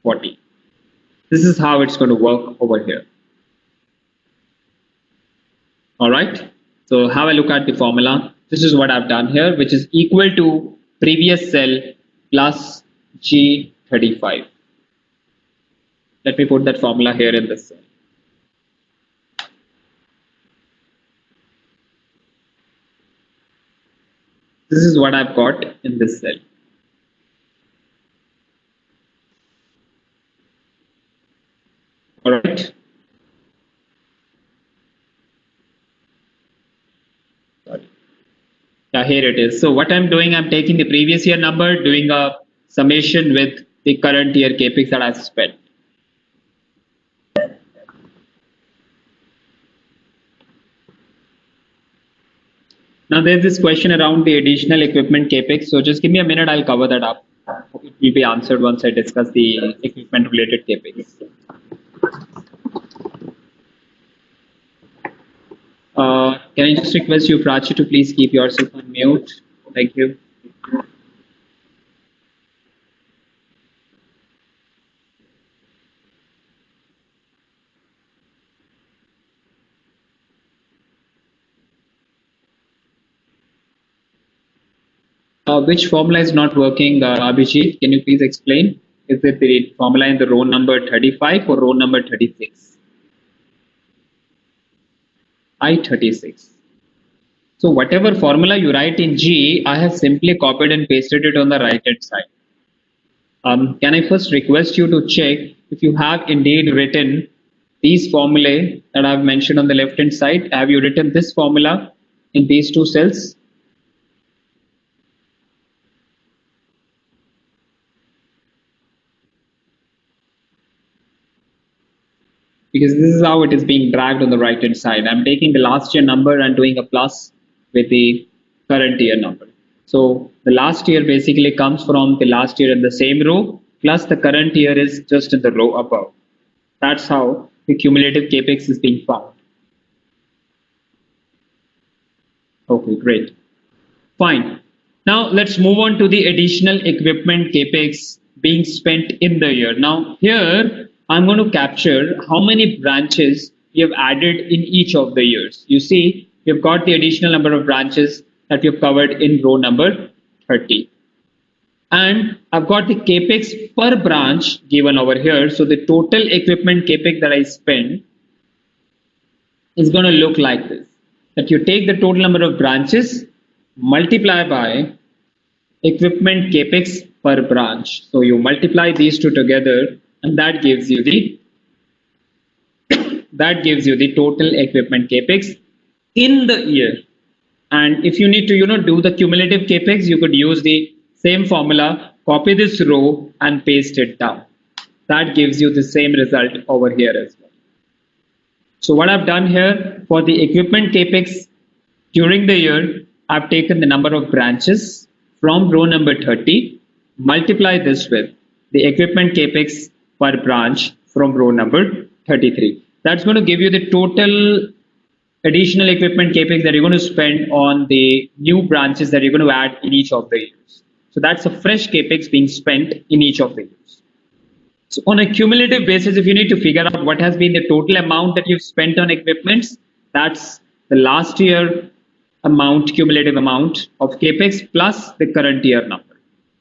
[SPEAKER 1] 40. This is how it's going to work over here. All right. So have a look at the formula. This is what I've done here, which is equal to previous cell plus G35. Let me put that formula here in this cell. This is what I've got in this cell. All right. Sorry. Yeah, here it is. So what I'm doing, I'm taking the previous year number, doing a summation with the current year capex that I've spent. Now there's this question around the additional equipment capex. So just give me a minute, I'll cover that up. It will be answered once I discuss the equipment related capex. Can I just request you, Prachi, to please keep yourself on mute? Thank you. Which formula is not working, Abhijit? Can you please explain? Is it the formula in the row number 35 or row number 36? I36. So whatever formula you write in G, I have simply copied and pasted it on the right hand side. Can I first request you to check if you have indeed written these formulae that I've mentioned on the left hand side? Have you written this formula in these two cells? Because this is how it is being dragged on the right hand side. I'm taking the last year number and doing a plus with the current year number. So the last year basically comes from the last year in the same row, plus the current year is just in the row above. That's how the cumulative capex is being found. Okay, great. Fine. Now let's move on to the additional equipment capex being spent in the year. Now here I'm going to capture how many branches we have added in each of the years. You see, we've got the additional number of branches that we have covered in row number 30. And I've got the capex per branch given over here. So the total equipment capex that I spend is going to look like this. That you take the total number of branches, multiply by equipment capex per branch. So you multiply these two together, and that gives you the total equipment capex in the year. And if you need to do the cumulative capex, you could use the same formula, copy this row and paste it down. That gives you the same result over here as well. So what I've done here for the equipment capex during the year, I've taken the number of branches from row number 30, multiply this with the equipment capex per branch from row number 33. That's going to give you the total additional equipment capex that you're going to spend on the new branches that you're going to add in each of the years. So that's a fresh capex being spent in each of the years. So on a cumulative basis, if you need to figure out what has been the total amount that you've spent on equipments, that's the last year amount, cumulative amount of capex plus the current year number,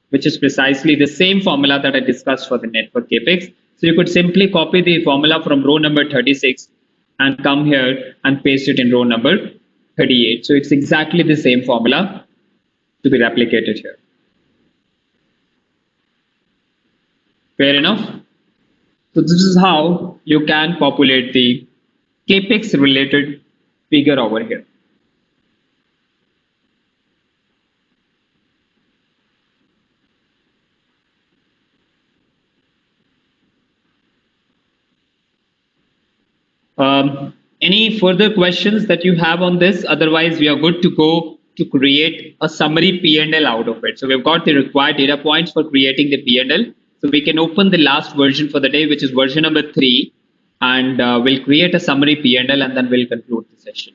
[SPEAKER 1] which is precisely the same formula that I discussed for the network capex. So you could simply copy the formula from row number 36 and come here and paste it in row number 38. So it's exactly the same formula to be replicated here. Fair enough? So this is how you can populate the capex related figure over here. Any further questions that you have on this? Otherwise, we are good to go to create a summary P&L out of it. So we've got the required data points for creating the P&L. So we can open the last version for the day, which is version number 3, and we'll create a summary P&L and then we'll conclude the session.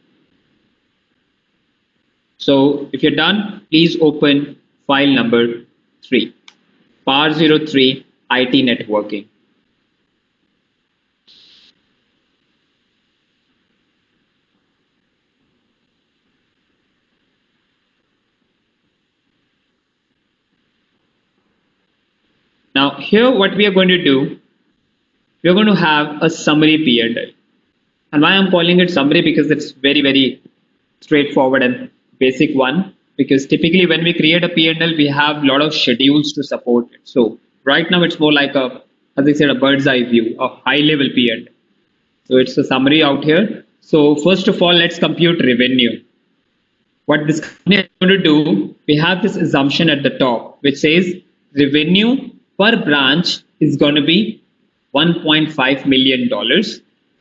[SPEAKER 1] So if you're done, please open file number 3, PAR03 IT networking. Now here what we are going to do, we are going to have a summary P&L. And why I'm calling it summary, because it's very straightforward and basic one, because typically when we create a P&L, we have a lot of schedules to support it. So right now it's more like a, as I said, a bird's eye view, a high level P&L. So it's a summary out here. So first of all, let's compute revenue. What this company is going to do, we have this assumption at the top, which says revenue per branch is going to be $1.5 million.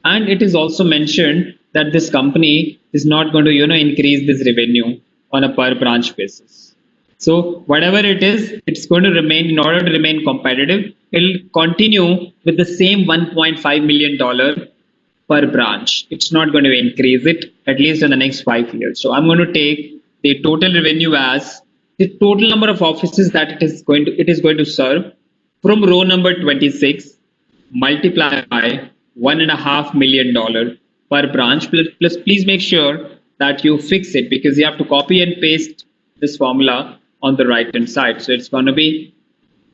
[SPEAKER 1] And it is also mentioned that this company is not going to, increase this revenue on a per branch basis. So whatever it is, it's going to remain, in order to remain competitive, it'll continue with the same $1.5 million per branch. It's not going to increase it, at least in the next 5 years. So I'm going to take the total revenue as the total number of offices that it is going to serve from row number 26 multiplied by $1.5 million per branch. Plus, please make sure that you fix it, because you have to copy and paste this formula on the right hand side. So it's going to be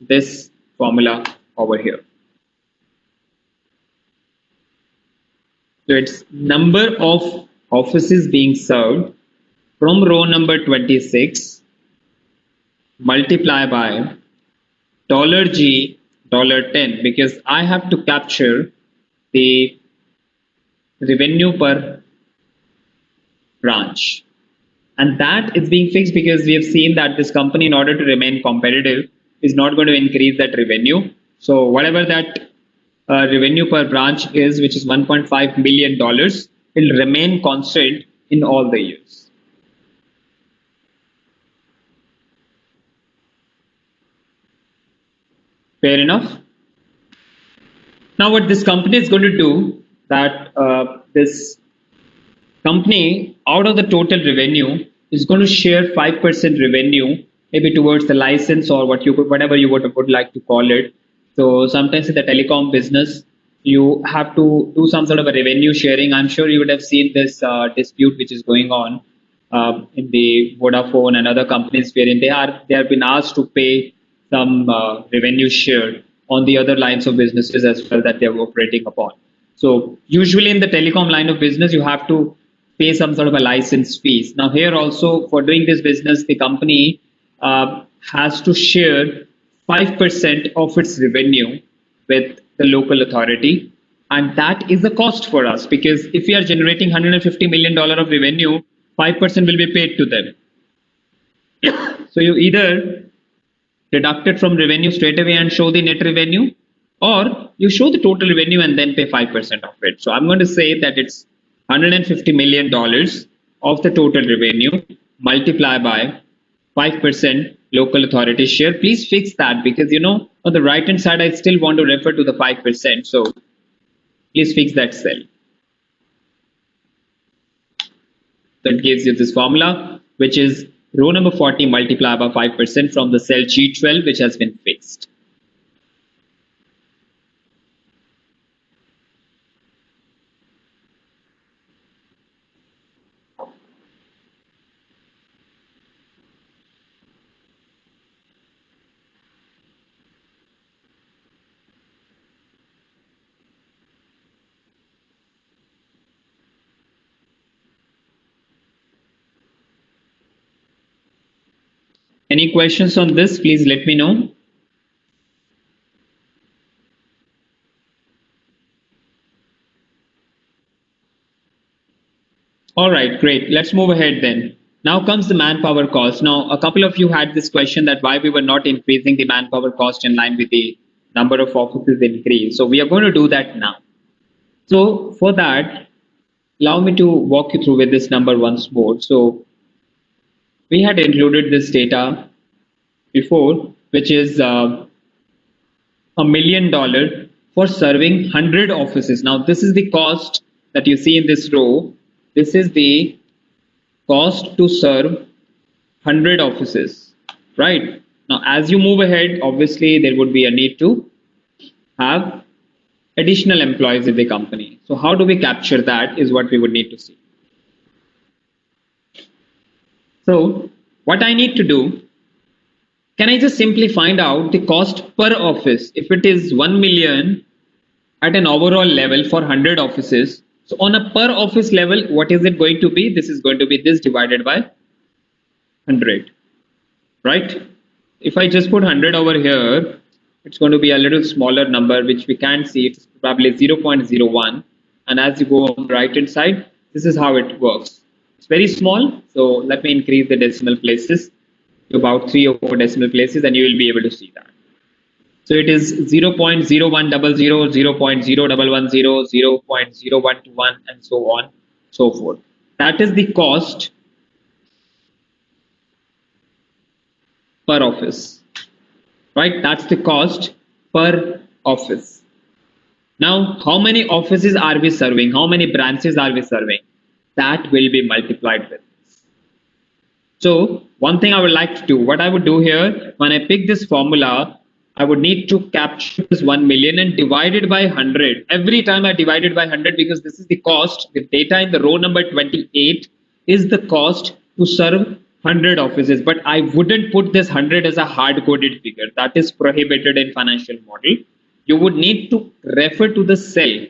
[SPEAKER 1] this formula over here. So it's number of offices being served from row number 26 multiply by $G, $10, because I have to capture the revenue per branch. And that is being fixed because we have seen that this company, in order to remain competitive, is not going to increase that revenue. So whatever that revenue per branch is, which is $1.5 million, will remain constant in all the years. Fair enough? Now what this company is going to do, that this company, out of the total revenue, is going to share 5% revenue, maybe towards the license or whatever you would like to call it. So sometimes in the telecom business, you have to do some sort of a revenue sharing. I'm sure you would have seen this dispute which is going on in the Vodafone and other companies, wherein they have been asked to pay some revenue share on the other lines of businesses as well that they're operating upon. So usually in the telecom line of business, you have to pay some sort of a license fees. Now here also, for doing this business, the company has to share 5% of its revenue with the local authority. And that is a cost for us, because if we are generating $150 million of revenue, 5% will be paid to them. So you either deduct it from revenue straight away and show the net revenue, Or you show the total revenue and then pay 5% of it. So I'm going to say that it's $150 million of the total revenue, multiply by 5% local authority share. Please fix that, because on the right hand side I still want to refer to the 5%. So please fix that cell. That gives you this formula, which is row number 40 multiplied by 5% from the cell G12, which has been fixed. Any questions on this? Please let me know. All right, great. Let's move ahead then. Now comes the manpower cost. Now, a couple of you had this question that why we were not increasing the manpower cost in line with the number of offices increase. So we are going to do that now. So for that, allow me to walk you through with this number once more. So we had included this data before, which is $1 million for serving 100 offices. Now, this is the cost that you see in this row. This is the cost to serve 100 offices, right? Now, as you move ahead, obviously, there would be a need to have additional employees in the company. So how do we capture that is what we would need to see. So what I need to do, can I just simply find out the cost per office? If it is 1 million at an overall level for 100 offices, so on a per office level, what is it going to be? This is going to be this divided by 100, right? If I just put 100 over here, it's going to be a little smaller number, which we can't see. It's probably 0.01. And as you go on the right hand side, this is how it works. It's very small. So let me increase the decimal places to about 3 or 4 decimal places, and you will be able to see that. So it is 0.0100, 0.0110, 0.0121, and so on, so forth. That is the cost per office, right? That's the cost per office. Now, how many offices are we serving? How many branches are we serving? That will be multiplied with. So one thing I would like to do, what I would do here, when I pick this formula, I would need to capture this 1 million and divide it by 100. Every time I divide it by 100, because this is the cost, the data in the row number 28 is the cost to serve 100 offices. But I wouldn't put this 100 as a hard-coded figure. That is prohibited in financial model. You would need to refer to the cell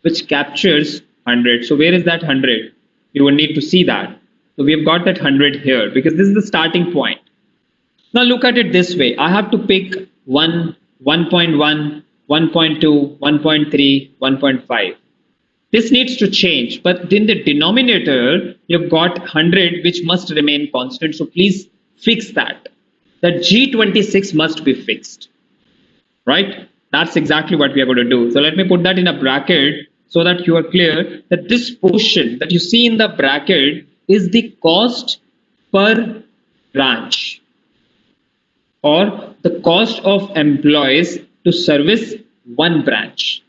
[SPEAKER 1] which captures 100. So where is that 100? You would need to see that. So we have got that 100 here because this is the starting point. Now look at it this way. I have to pick 1, 1.1, 1.2, 1.3, 1.5. This needs to change, but in the denominator, you've got 100, which must remain constant. So please fix that. That G26 must be fixed, right? That's exactly what we are going to do. So let me put that in a bracket so that you are clear that this portion that you see in the bracket is the cost per branch, or the cost of employees to service one branch.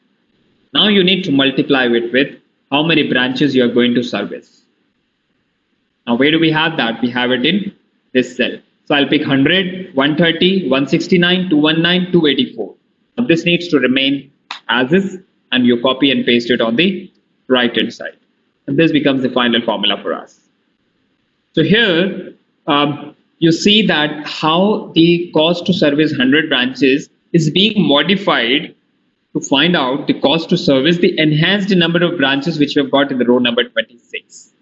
[SPEAKER 1] Now you need to multiply it with how many branches you are going to service. Now where do we have that? We have it in this cell. So I'll pick 100, 130, 169, 219, 284. Now this needs to remain as is, and you copy and paste it on the right hand side. And this becomes the final formula for us. So here you see that how the cost to service 100 branches is being modified to find out the cost to service the enhanced number of branches which we have got in the row number 26.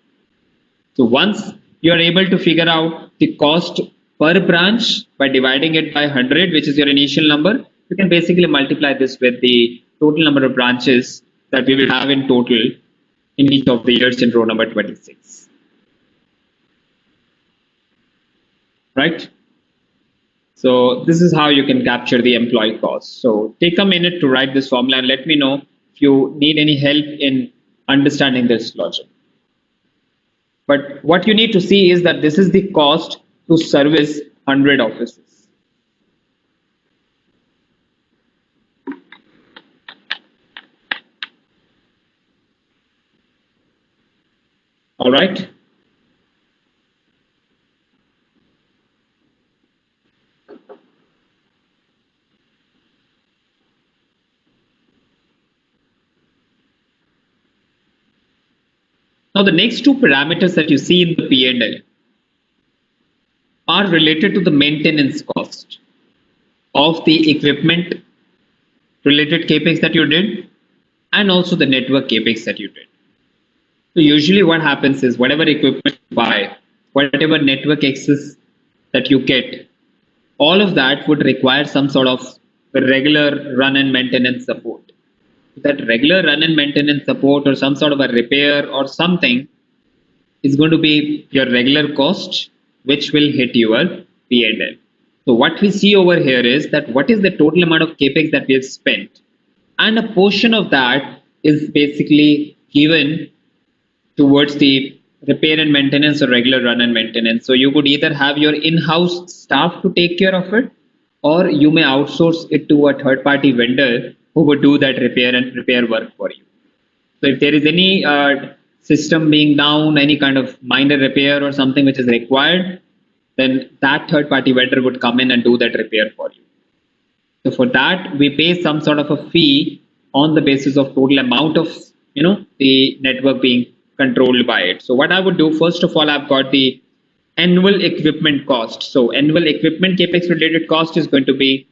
[SPEAKER 1] So once you are able to figure out the cost per branch by dividing it by 100, which is your initial number, you can basically multiply this with the total number of branches that we will have in total in each of the years in row number 26. Right? So this is how you can capture the employee cost. So take a minute to write this formula and let me know if you need any help in understanding this logic. But what you need to see is that this is the cost to service 100 offices. All right. Now the next two parameters that you see in the P&L are related to the maintenance cost of the equipment related capex that you did and also the network capex that you did. So usually what happens is whatever equipment you buy, whatever network access that you get, all of that would require some sort of regular run and maintenance support. That regular run and maintenance support or some sort of a repair or something is going to be your regular cost, which will hit your P&L. So what we see over here is that what is the total amount of capex that we have spent, and a portion of that is basically given towards the repair and maintenance or regular run and maintenance. So you could either have your in-house staff to take care of it, or you may outsource it to a third-party vendor who would do that repair work for you. So if there is any system being down, any kind of minor repair or something which is required, then that third party vendor would come in and do that repair for you. So for that, we pay some sort of a fee on the basis of total amount of, the network being controlled by it. So what I would do, first of all, I've got the annual equipment cost. So annual equipment capex related cost is going to be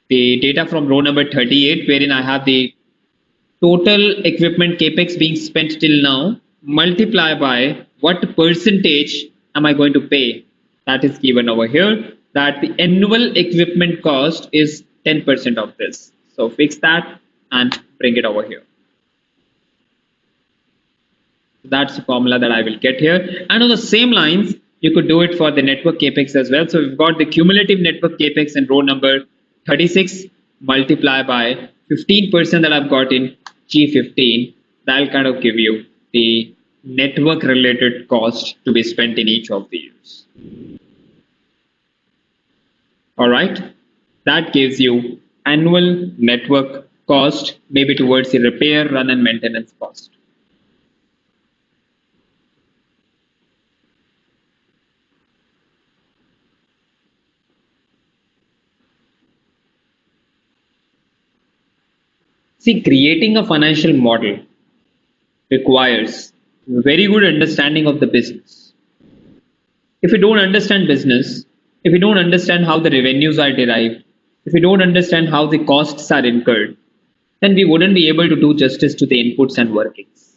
[SPEAKER 1] the data from row number 38, wherein I have the total equipment capex being spent till now, multiply by what percentage am I going to pay. That is given over here, that the annual equipment cost is 10% of this. So fix that and bring it over here. That's the formula that I will get here. And on the same lines, you could do it for the network capex as well. So we've got the cumulative network capex in row number 36 multiply by 15% that I've got in G15. That'll kind of give you the network related cost to be spent in each of the years. All right. That gives you annual network cost, maybe towards the repair, run and maintenance cost. See, creating a financial model requires very good understanding of the business. If you don't understand business, if you don't understand how the revenues are derived, if you don't understand how the costs are incurred, then we wouldn't be able to do justice to the inputs and workings.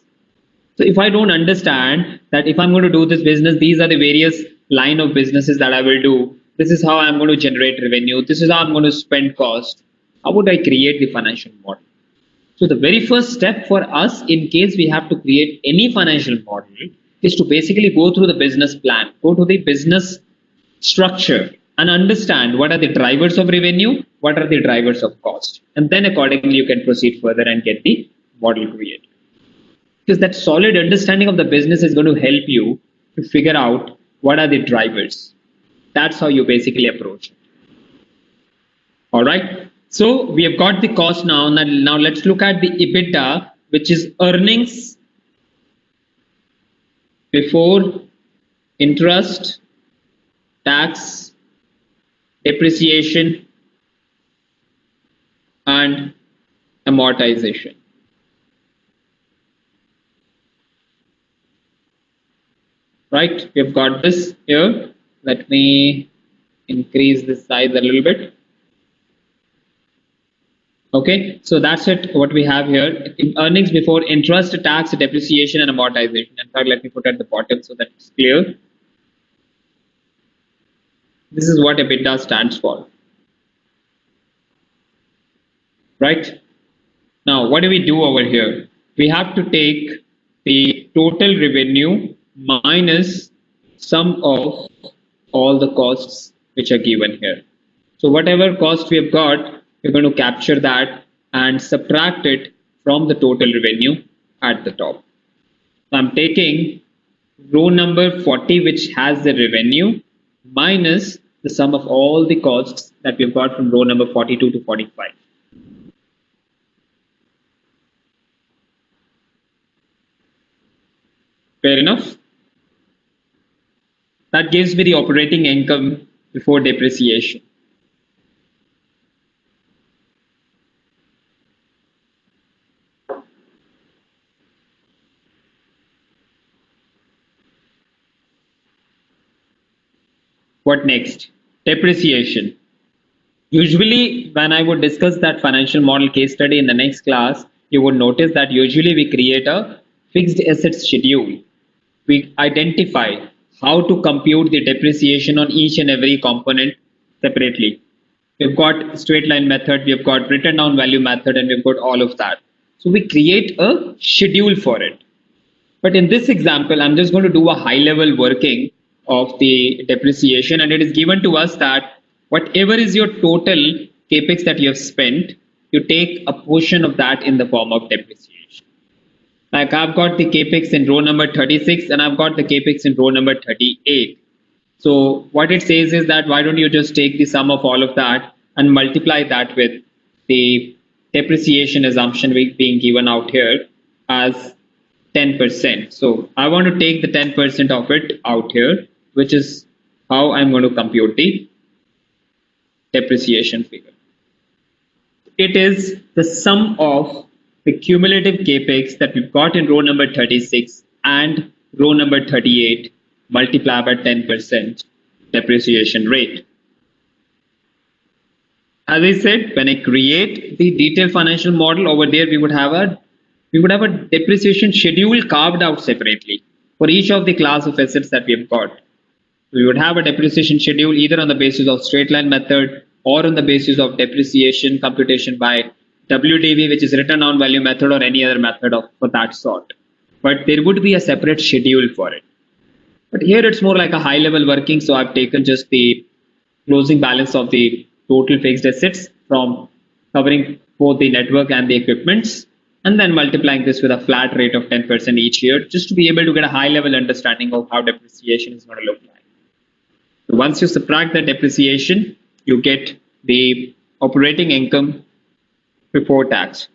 [SPEAKER 1] So if I don't understand that if I'm going to do this business, these are the various line of businesses that I will do. This is how I'm going to generate revenue. This is how I'm going to spend cost. How would I create the financial model? So the very first step for us in case we have to create any financial model is to basically go through the business plan, go to the business structure and understand what are the drivers of revenue, what are the drivers of cost. And then accordingly you can proceed further and get the model created. Because that solid understanding of the business is going to help you to figure out what are the drivers. That's how you basically approach it. All right. So we have got the cost now. Now let's look at the EBITDA, which is earnings before interest, tax, depreciation, and amortization. Right, we've got this here. Let me increase this size a little bit. Okay, so that's it, what we have here. In earnings before interest, tax, depreciation, and amortization. In fact, let me put at the bottom so that it's clear. This is what EBITDA stands for. Right? Now, what do we do over here? We have to take the total revenue minus sum of all the costs which are given here. So whatever cost we have got, we're going to capture that and subtract it from the total revenue at the top. So I'm taking row number 40, which has the revenue, minus the sum of all the costs that we've got from row number 42 to 45. Fair enough? That gives me the operating income before depreciation. What next? Depreciation. Usually, when I would discuss that financial model case study in the next class, you would notice that usually we create a fixed asset schedule. We identify how to compute the depreciation on each and every component separately. We've got straight line method, we've got written down value method, and we've got all of that. So we create a schedule for it. But in this example, I'm just going to do a high level working of the depreciation, and it is given to us that whatever is your total capex that you have spent, you take a portion of that in the form of depreciation. Like I've got the capex in row number 36 and I've got the capex in row number 38. So what it says is that why don't you just take the sum of all of that and multiply that with the depreciation assumption being given out here as 10%. So I want to take the 10% of it out here, which is how I'm going to compute the depreciation figure. It is the sum of the cumulative capex that we've got in row number 36 and row number 38 multiplied by 10% depreciation rate. As I said, when I create the detailed financial model over there, we would have a depreciation schedule carved out separately for each of the class of assets that we have got. We would have a depreciation schedule either on the basis of straight line method or on the basis of depreciation computation by WDV, which is written down value method, or any other method of for that sort. But there would be a separate schedule for it. But here it's more like a high level working, so I've taken just the closing balance of the total fixed assets from covering both the network and the equipments, and then multiplying this with a flat rate of 10% each year, just to be able to get a high level understanding of how depreciation is going to look like. So once you subtract the depreciation, you get the operating income before tax.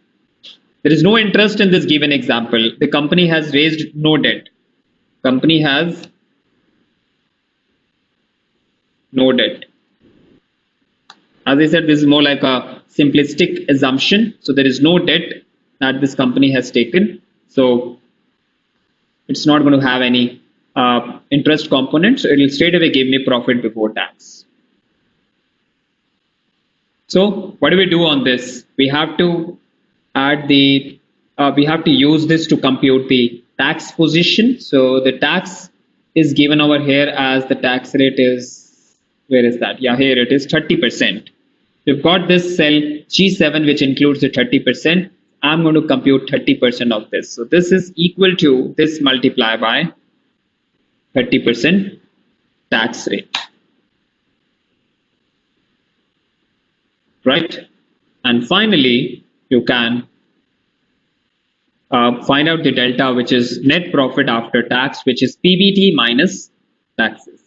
[SPEAKER 1] There is no interest in this given example. The company has raised no debt. Company has no debt. As I said, this is more like a simplistic assumption. So there is no debt that this company has taken. So it's not going to have any interest component. So it will straight away give me profit before tax. So what do we do on this? We have to add the, we have to use this to compute the tax position. So the tax is given over here as the tax rate is, where is that? Yeah, here it is 30%. We've got this cell G7, which includes the 30%. I'm going to compute 30% of this. So this is equal to this multiplied by 30% tax rate. Right? And finally, you can find out the delta, which is net profit after tax, which is PBT minus taxes.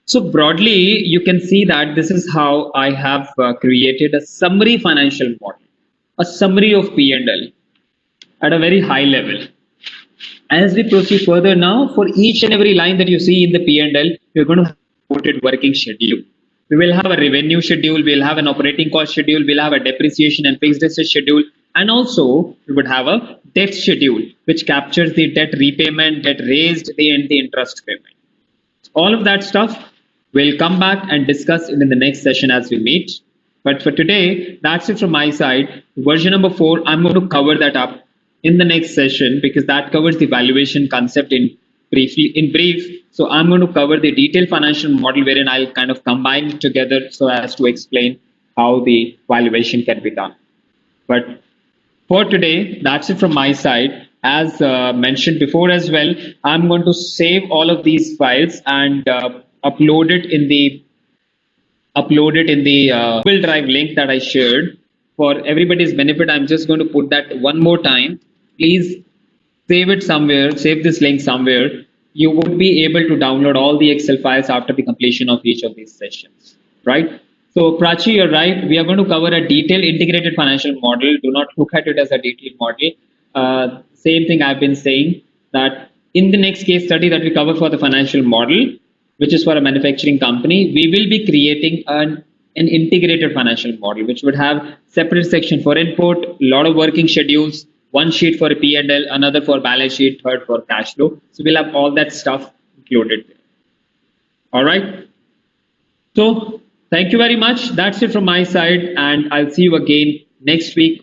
[SPEAKER 1] So broadly, you can see that this is how I have created a summary financial model, a summary of P&L at a very high level. As we proceed further now, for each and every line that you see in the P&L, we're going to have a reported working schedule. We will have a revenue schedule, we'll have an operating cost schedule, we'll have a depreciation and fixed asset schedule, and also we would have a debt schedule, which captures the debt repayment, debt raised, and the interest payment. All of that stuff we'll come back and discuss it in the next session as we meet. But for today, that's it from my side. Version number 4, I'm going to cover that up in the next session because that covers the valuation concept in brief. So I'm going to cover the detailed financial model wherein I'll kind of combine it together so as to explain how the valuation can be done. But for today, that's it from my side. As mentioned before as well, I'm going to save all of these files and upload it in the upload it in the Google Drive link that I shared. For everybody's benefit, I'm just going to put that one more time. Please save it somewhere, save this link somewhere. You would be able to download all the Excel files after the completion of each of these sessions, right? So Prachi, you're right. We are going to cover a detailed integrated financial model. Do not look at it as a detailed model. Same thing I've been saying, that in the next case study that we cover for the financial model, which is for a manufacturing company, we will be creating an integrated financial model, which would have separate section for input, a lot of working schedules, one sheet for a P&L, another for balance sheet, third for cash flow. So we'll have all that stuff included there. All right. So thank you very much. That's it from my side, and I'll see you again next week